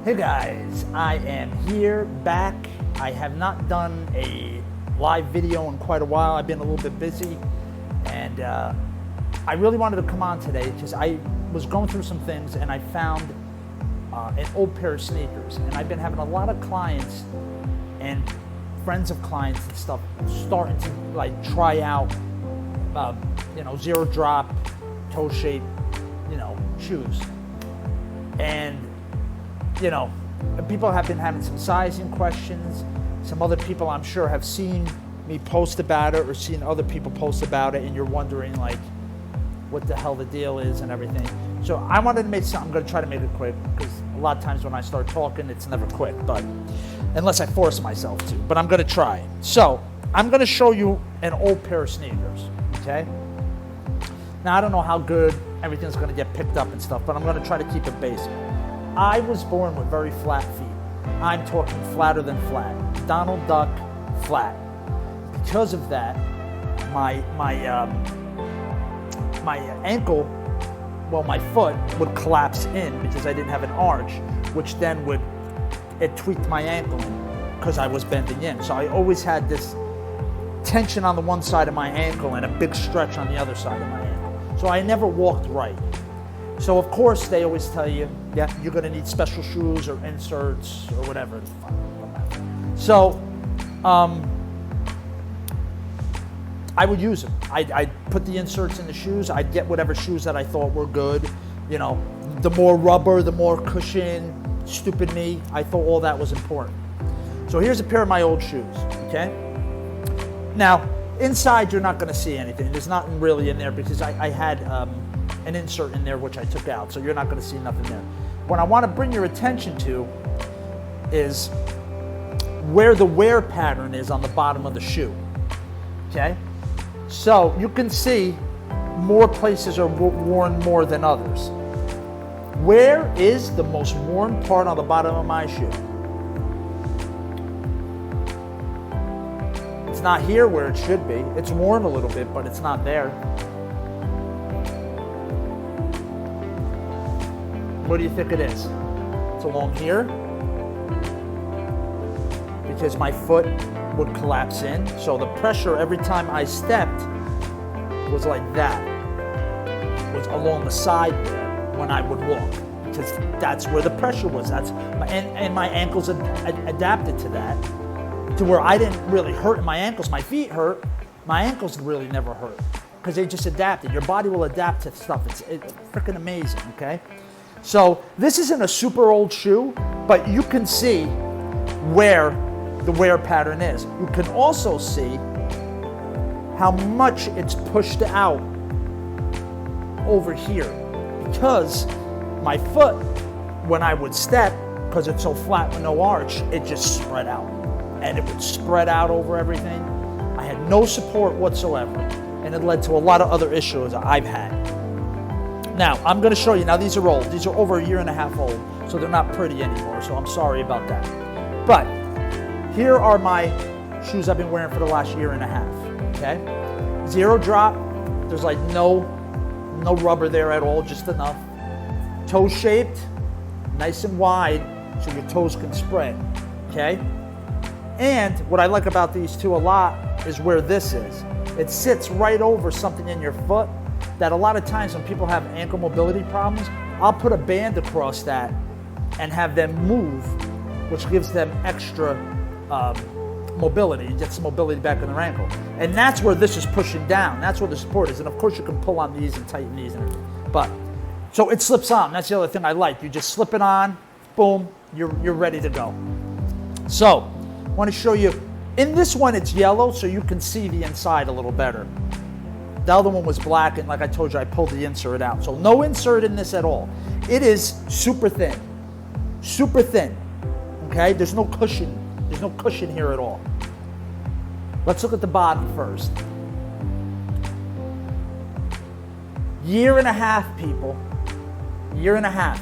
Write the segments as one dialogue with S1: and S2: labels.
S1: Hey guys, I am here back. I have not done a live video in quite a while. I've been a little bit busy, and I really wanted to come on today because I was going through some things and I found an old pair of sneakers, and I've been having a lot of clients and friends of clients and stuff starting to like try out zero drop, toe shape, shoes. And people have been having some sizing questions. Some other people, I'm sure, have seen me post about it or seen other people post about it, and you're wondering like what the hell the deal is and everything. So I wanted to make something. I'm going to try to make it quick because a lot of times when I start talking, it's never quick, but unless I force myself to. But I'm going to try. So I'm going to show you an old pair of sneakers. Okay. Now I don't know how good everything's going to get picked up and stuff, but I'm going to try to keep it basic. I was born with very flat feet. I'm talking flatter than flat. Donald Duck flat. Because of that, my ankle, my foot would collapse in because I didn't have an arch, which then it tweaked my ankle because I was bending in. So I always had this tension on the one side of my ankle and a big stretch on the other side of my ankle. So I never walked right. So of course they always tell you, yeah, you're going to need special shoes or inserts or whatever. So I would use them. I'd put the inserts in the shoes. I'd get whatever shoes that I thought were good. The more rubber, the more cushion. Stupid me. I thought all that was important. So here's a pair of my old shoes. Okay. Now inside you're not going to see anything. There's nothing really in there because I had an insert in there which I took out, so you're not going to see nothing there. What I want to bring your attention to is where the wear pattern is on the bottom of the shoe. Okay, so you can see more places are worn more than others. Where is the most worn part on the bottom of my shoe? It's not here where it should be. It's worn a little bit, but it's not there. What do you think it is? It's along here because my foot would collapse in. So the pressure every time I stepped was like that. It was along the side there when I would walk because that's where the pressure was. And my ankles adapted to that, to where I didn't really hurt in my ankles. My feet hurt. My ankles really never hurt because they just adapted. Your body will adapt to stuff. It's freaking amazing. Okay. So this isn't a super old shoe, but you can see where the wear pattern is. You can also see how much it's pushed out over here because my foot, when I would step, because it's so flat with no arch, it just spread out. And it would spread out over everything. I had no support whatsoever, and it led to a lot of other issues I've had. Now, I'm going to show you. Now, these are old. These are over 1.5 years old, so they're not pretty anymore, so I'm sorry about that. But here are my shoes I've been wearing for the last 1.5 years, okay? Zero drop. There's like no rubber there at all, just enough. Toe shaped, nice and wide, so your toes can spread, okay? And what I like about these two a lot is where this is. It sits right over something in your foot that a lot of times when people have ankle mobility problems, I'll put a band across that and have them move, which gives them extra mobility. You get some mobility back in their ankle. And that's where this is pushing down. That's where the support is. And of course you can pull on these and tighten these and everything. But, so it slips on. That's the other thing I like. You just slip it on, boom, you're ready to go. So, I want to show you, in this one it's yellow so you can see the inside a little better. The other one was black, and like I told you, I pulled the insert out. So no insert in this at all. It is super thin, okay? There's no cushion. There's no cushion here at all. Let's look at the bottom first. 1.5 years, people. 1.5 years.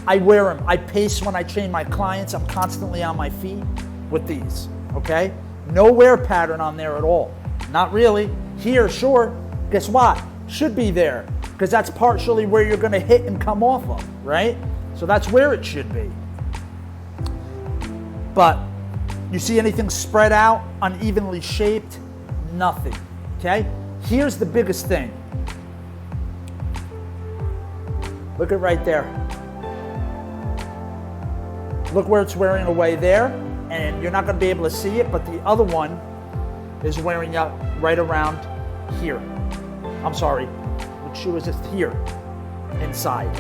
S1: I wear them. I pace when I train my clients. I'm constantly on my feet with these, okay? No wear pattern on there at all. Not really. Here, sure. Guess what? Should be there because that's partially where you're going to hit and come off of, right? So that's where it should be. But you see anything spread out, unevenly shaped? Nothing, okay? Here's the biggest thing. Look at right there. Look where it's wearing away there, and you're not going to be able to see it, but the other one is wearing up right around here. I'm sorry, which shoe is this? Here, inside,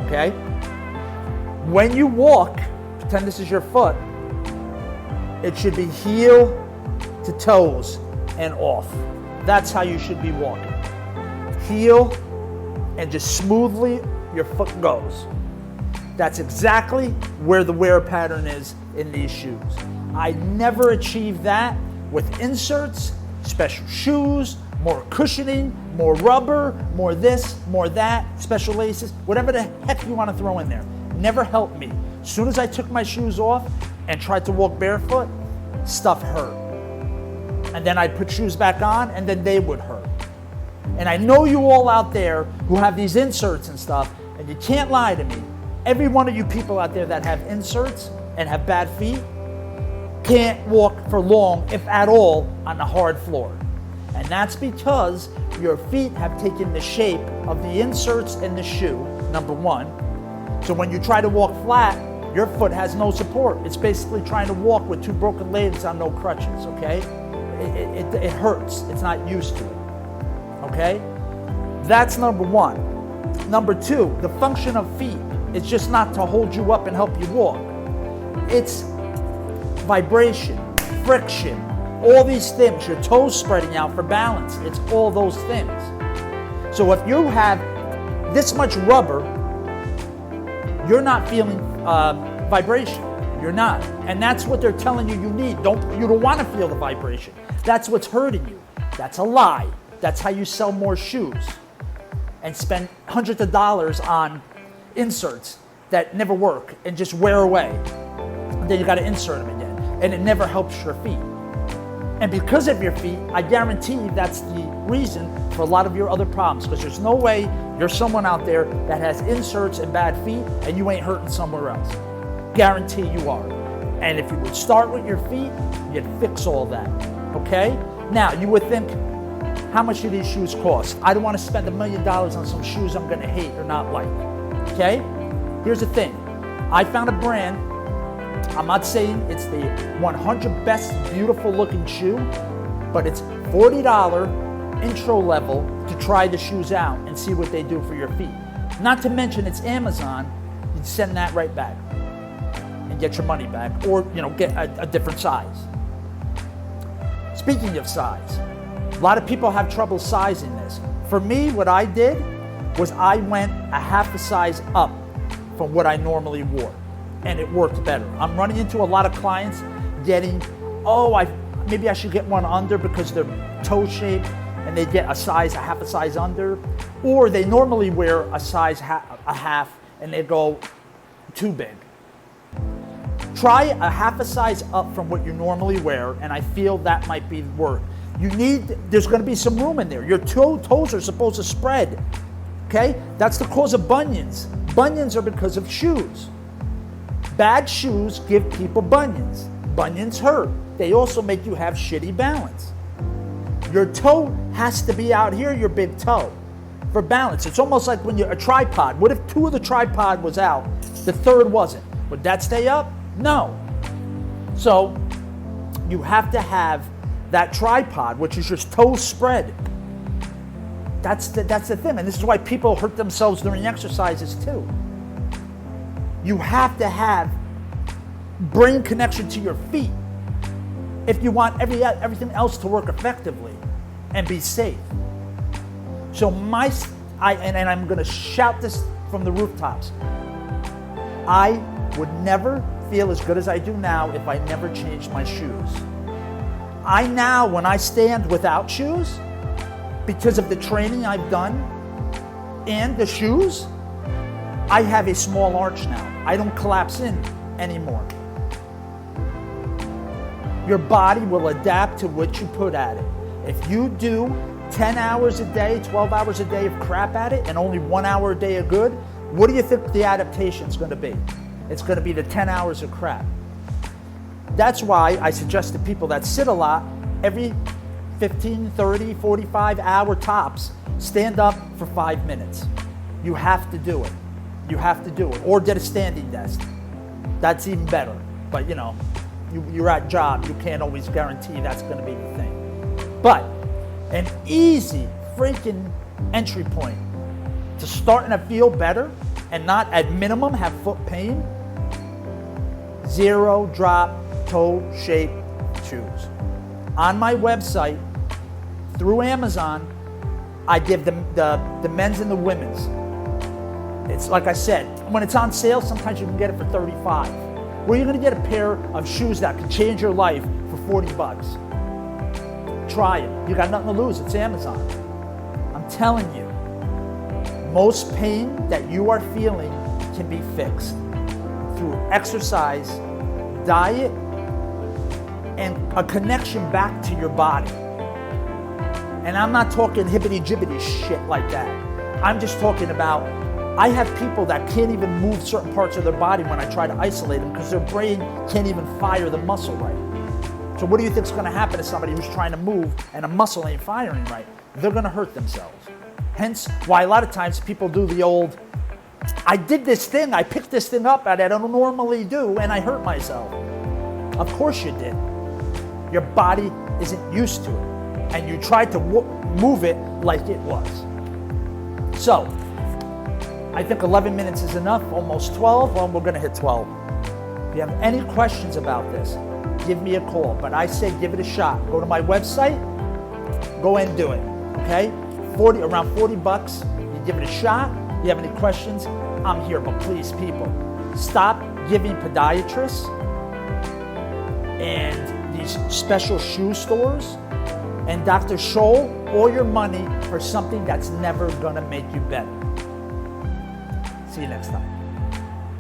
S1: okay? When you walk, pretend this is your foot, it should be heel to toes and off. That's how you should be walking. Heel, and just smoothly your foot goes. That's exactly where the wear pattern is in these shoes. I never achieved that with inserts, special shoes, more cushioning, more rubber, more this, more that, special laces, whatever the heck you want to throw in there. Never helped me. As soon as I took my shoes off and tried to walk barefoot, stuff hurt. And then I'd put shoes back on and then they would hurt. And I know you all out there who have these inserts and stuff, and you can't lie to me. Every one of you people out there that have inserts and have bad feet can't walk for long, if at all, on the hard floor. And that's because your feet have taken the shape of the inserts in the shoe, number one. So when you try to walk flat, your foot has no support. It's basically trying to walk with two broken legs on no crutches, okay? It hurts. It's not used to it, okay? That's number one. Number two, the function of feet is just not to hold you up and help you walk. It's vibration, friction, all these things, your toes spreading out for balance. It's all those things. So if you have this much rubber, you're not feeling vibration. You're not. And that's what they're telling you need. You don't want to feel the vibration. That's what's hurting you. That's a lie. That's how you sell more shoes and spend hundreds of dollars on inserts that never work and just wear away. And then you got to insert them again. And it never helps your feet. And because of your feet, I guarantee that's the reason for a lot of your other problems, because there's no way you're someone out there that has inserts and bad feet and you ain't hurting somewhere else. Guarantee you are. And if you would start with your feet, you'd fix all that, okay? Now, you would think, how much do these shoes cost? I don't want to spend $1 million on some shoes I'm going to hate or not like, okay? Here's the thing. I found a brand. I'm not saying it's the 100 best beautiful looking shoe, but it's $40 intro level to try the shoes out and see what they do for your feet. Not to mention it's Amazon. You'd send that right back and get your money back, or get a different size. Speaking of size, a lot of people have trouble sizing this. For me, what I did was I went a half a size up from what I normally wore, and it worked better. I'm running into a lot of clients getting, maybe I should get one under because they're toe shaped, and they get a half a size under, or they normally wear a size a half and they go too big. Try a half a size up from what you normally wear, and I feel that might be work. There's going to be some room in there. Your toes are supposed to spread, okay? That's the cause of bunions. Bunions are because of shoes. Bad shoes give people bunions. Bunions hurt. They also make you have shitty balance. Your toe has to be out here, your big toe, for balance. It's almost like when you're a tripod. What if two of the tripod was out, the third wasn't? Would that stay up? No. So you have to have that tripod, which is your toes spread. That's the thing, and this is why people hurt themselves during exercises too. You have to have brain connection to your feet if you want everything else to work effectively and be safe. So I'm going to shout this from the rooftops. I would never feel as good as I do now if I never changed my shoes. I now, when I stand without shoes, because of the training I've done and the shoes, I have a small arch now. I don't collapse in anymore. Your body will adapt to what you put at it. If you do 10 hours a day, 12 hours a day of crap at it, and only 1 hour a day of good, What do you think the adaptation is going to be? It's going to be the 10 hours of crap. That's why I suggest to people that sit a lot, every 15, 30, 45 hour tops, stand up for 5 minutes. You have to do it. You have to do it. Or get a standing desk. That's even better. But you're at job, you can't always guarantee that's going to be the thing. But an easy freaking entry point to starting to feel better and not at minimum have foot pain, zero drop toe shape shoes. On my website, through Amazon, I give the men's and the women's. It's like I said, when it's on sale, sometimes you can get it for $35. Where you're gonna get a pair of shoes that can change your life for $40. Try it. You got nothing to lose. It's Amazon. I'm telling you, most pain that you are feeling can be fixed through exercise, diet, and a connection back to your body. And I'm not talking hibbity-jibbity shit like that. I'm just talking about, I have people that can't even move certain parts of their body when I try to isolate them because their brain can't even fire the muscle right. So what do you think is going to happen to somebody who's trying to move and a muscle ain't firing right? They're going to hurt themselves. Hence why a lot of times people do the old, I did this thing, I picked this thing up that I don't normally do and I hurt myself. Of course you did. Your body isn't used to it. And you tried to move it like it was. So, I think 11 minutes is enough, almost 12. Well, we're gonna hit 12. If you have any questions about this, give me a call. But I say give it a shot. Go to my website, go and do it, okay? Around $40, you give it a shot. You have any questions, I'm here. But please, people, stop giving podiatrists and these special shoe stores and Dr. Scholl all your money for something that's never gonna make you better. See you next time.